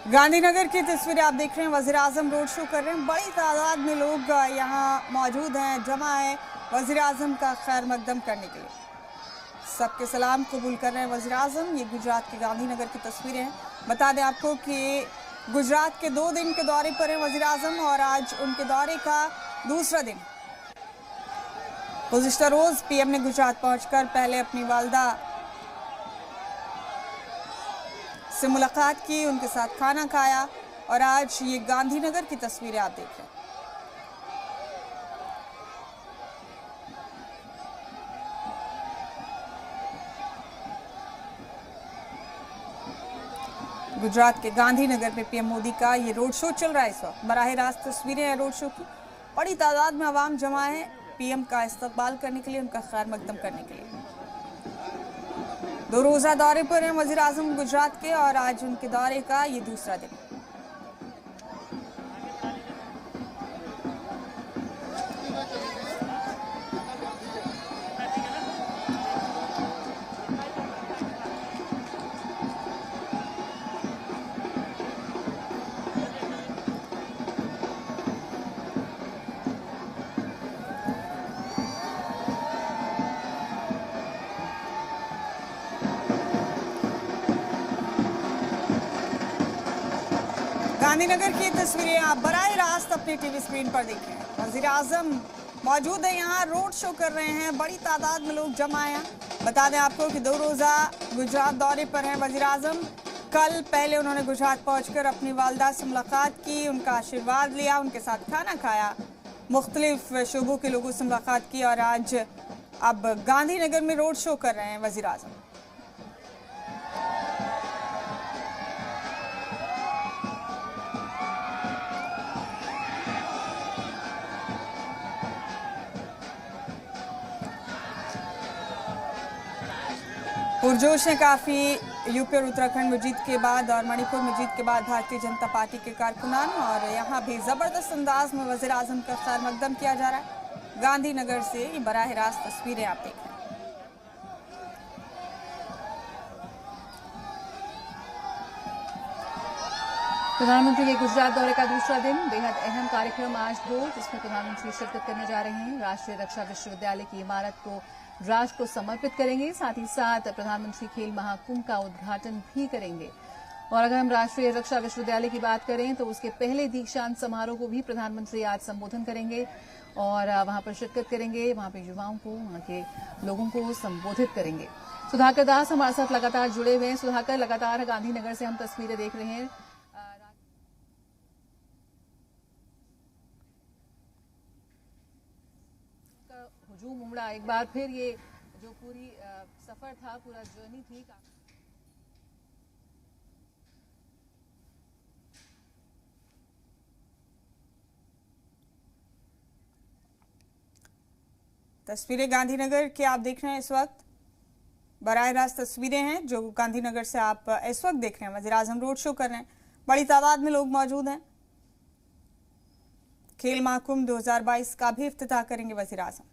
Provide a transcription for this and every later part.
गांधीनगर की तस्वीरें आप देख रहे हैं। वजीर आजम रोड शो कर रहे हैं। बड़ी तादाद में लोग यहाँ मौजूद हैं, जमा है वजीर आजम का खैर मकदम करने के लिए। सबके सलाम कबूल कर रहे हैं वजीर आजम। ये गुजरात के गांधीनगर की तस्वीरें हैं। बता दें आपको कि गुजरात के 2 दिन के दौरे पर हैं वजीर आजम और आज उनके दौरे का दूसरा दिन। गुज़िश्ता रोज पीएम ने गुजरात पहुंचकर पहले अपनी वालदा से मुलाकात की, उनके साथ खाना खाया और आज ये गांधीनगर की तस्वीरें आप देख रहे हैं। गुजरात के गांधीनगर में पीएम मोदी का ये रोड शो चल रहा है। इस वक्त बराह रास्त तस्वीरें हैं रोड शो की। बड़ी तादाद में आवाम जमा है पीएम का इस्तकबाल करने के लिए, उनका खैर मकदम करने के लिए। 2 रोजा दौरे पर हैं वजीर आजम गुजरात के और आज उनके दौरे का ये दूसरा दिन। गांधीनगर की तस्वीरें आप बराह रास्त अपनी टीवी स्क्रीन पर देख रहे हैं। वजीर आजम मौजूद है यहाँ, रोड शो कर रहे हैं। बड़ी तादाद में लोग जमा हैं। बता दें आपको कि 2 रोजा गुजरात दौरे पर हैं वजीर आजम। कल पहले उन्होंने गुजरात पहुंचकर अपनी वालदा से मुलाकात की, उनका आशीर्वाद लिया, उनके साथ खाना खाया, मुख्तलिफ शोबों के लोगों से मुलाकात की और आज अब गांधीनगर में रोड शो कर रहे हैं वजीर आजम। पुरजोश है काफ़ी यूपी और उत्तराखंड में जीत के बाद और मणिपुर में जीत के बाद भारतीय जनता पार्टी के कारकुनान, और यहाँ भी ज़बरदस्त अंदाज में वज़ीर आज़म का खैर मकदम किया जा रहा है। गांधीनगर से ये बराह रास्त तस्वीरें आप देख रहे हैं। प्रधानमंत्री के गुजरात दौरे का दूसरा दिन, बेहद अहम कार्यक्रम आज हो जिसमें प्रधानमंत्री शिरकत करने जा रहे हैं। राष्ट्रीय रक्षा विश्वविद्यालय की इमारत को राष्ट्र को समर्पित करेंगे। साथ ही साथ प्रधानमंत्री खेल महाकुंभ का उद्घाटन भी करेंगे। और अगर हम राष्ट्रीय रक्षा विश्वविद्यालय की बात करें तो उसके पहले दीक्षांत समारोह को भी प्रधानमंत्री आज संबोधन करेंगे और वहां पर शिरकत करेंगे। वहां पर युवाओं को, वहां के लोगों को संबोधित करेंगे। सुधाकर दास हमारे साथ लगातार जुड़े हुए हैं। सुधाकर, लगातार गांधीनगर से हम तस्वीरें देख रहे हैं। हुजूम उमड़ा एक बार फिर, ये जो पूरी सफर था, पूरा जर्नी थी। तस्वीरें गांधीनगर की आप देख रहे हैं इस वक्त। बराह रास्त तस्वीरें हैं जो गांधीनगर से आप इस वक्त देख रहे हैं। वज़ीर आज़म रोड शो कर रहे हैं। बड़ी तादाद में लोग मौजूद हैं। खेल महाकुंभ 2022 का भी इफ्तिताह करेंगे वज़ीर आज़म।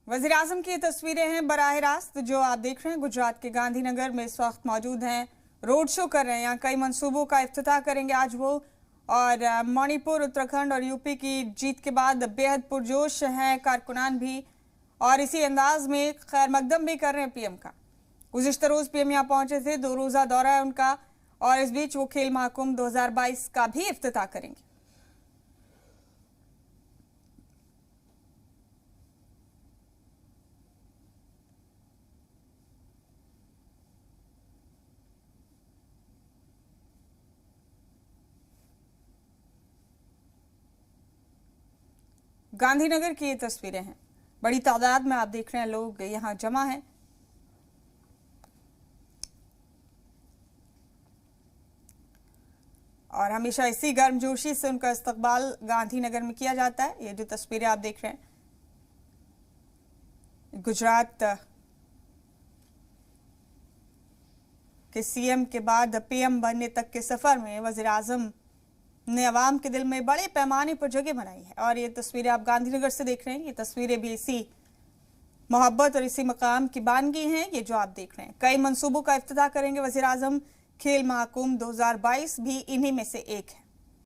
वज़ीर आज़म की तस्वीरें हैं बराह रास्त जो आप देख रहे हैं। गुजरात के गांधीनगर में इस वक्त मौजूद हैं, रोड शो कर रहे हैं। यहाँ कई मंसूबों का इफ्तिताह करेंगे आज वो। और मणिपुर, उत्तराखंड और यूपी की जीत के बाद बेहद पुरजोश हैं कारकुनान भी और इसी अंदाज में खैर मकदम भी कर रहे हैं पीएम का। गुज़िश्ता रोज पीएम यहाँ पहुंचे थे। 2 रोजा दौरा है उनका और इस बीच वो खेल महाकुंभ 2022 का भी इफ्तिताह करेंगे। गांधीनगर की ये तस्वीरें हैं। बड़ी तादाद में आप देख रहे हैं लोग यहाँ जमा हैं। और हमेशा इसी गर्मजोशी से उनका इस्तकबाल गांधीनगर में किया जाता है। ये जो तस्वीरें आप देख रहे हैं, गुजरात के सीएम के बाद पीएम बनने तक के सफर में वजीर आजम ने अवाम के दिल में बड़े पैमाने पर जगह बनाई है। और ये तस्वीरें आप गांधीनगर से देख रहे हैं। ये तस्वीरें भी इसी मोहब्बत और इसी मकाम की बानगी हैं। ये जो आप देख रहे हैं, कई मंसूबों का इफ्तिताह करेंगे वजीर आजम। खेल महाकुंभ 2022 भी इन्हीं में से एक है।